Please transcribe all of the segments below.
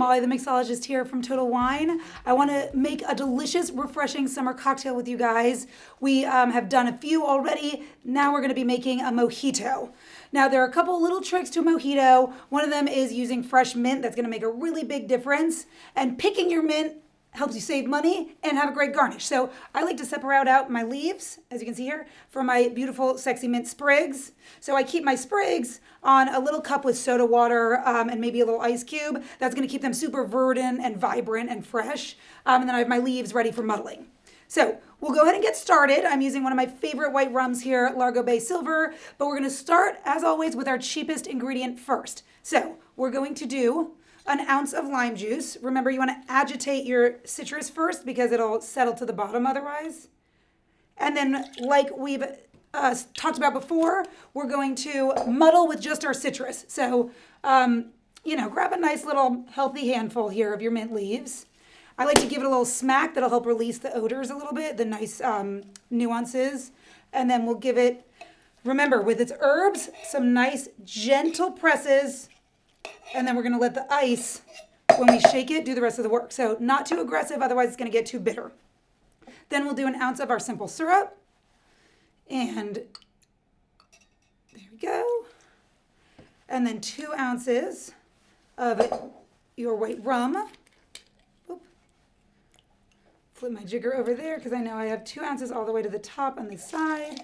Molly, the mixologist here from Total Wine. I want to make a delicious, refreshing summer cocktail with you guys. We have done a few already. Now we're going to be making a mojito. Now there are a couple little tricks to a mojito. One of them is using fresh mint. That's going to make a really big difference. And picking your mint helps you save money and have a great garnish. So I like to separate out my leaves, as you can see here, from my beautiful sexy mint sprigs. So I keep my sprigs on a little cup with soda water and maybe a little ice cube. That's going to keep them super verdant and vibrant and fresh. And then I have my leaves ready for muddling. So we'll go ahead and get started. I'm using one of my favorite white rums here, Largo Bay Silver, but we're going to start, as always, with our cheapest ingredient first. So we're going to do an ounce of lime juice. Remember, you want to agitate your citrus first because it'll settle to the bottom otherwise. And then, like we've talked about before, we're going to muddle with just our citrus. So, grab a nice little healthy handful here of your mint leaves. I like to give it a little smack that'll help release the odors a little bit, the nice nuances. And then we'll give it, remember, with its herbs, some nice gentle presses. And then we're going to let the ice, when we shake it, do the rest of the work. So not too aggressive, otherwise it's going to get too bitter. Then we'll do an ounce of our simple syrup. And there we go. And then 2 ounces of your white rum. Oop. Flip my jigger over there because I know I have 2 ounces all the way to the top on this side.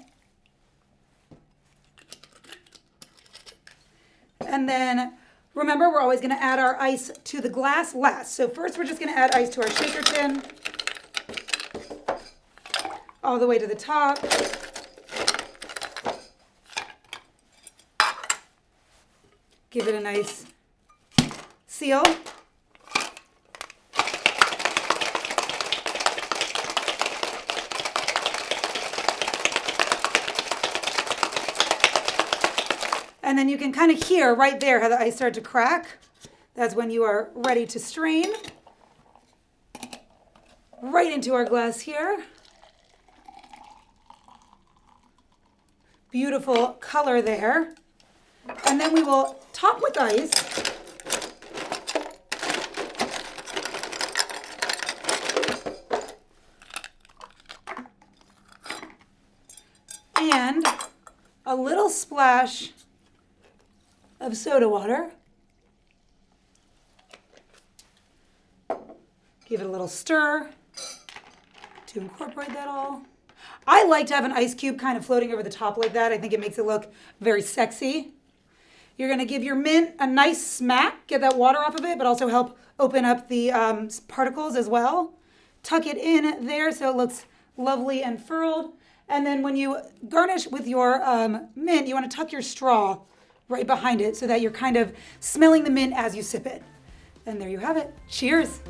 And then remember, we're always going to add our ice to the glass last. So first, we're just going to add ice to our shaker tin, all the way to the top. Give it a nice seal. And then you can kind of hear right there how the ice started to crack. That's when you are ready to strain. Right into our glass here. Beautiful color there. And then we will top with ice. And a little splash of soda water. Give it a little stir to incorporate that all. I like to have an ice cube kind of floating over the top like that. I think it makes it look very sexy. You're going to give your mint a nice smack, get that water off of it, but also help open up the particles as well. Tuck it in there so it looks lovely and furled. And then when you garnish with your mint, you want to tuck your straw right behind it so that you're kind of smelling the mint as you sip it. And there you have it. Cheers.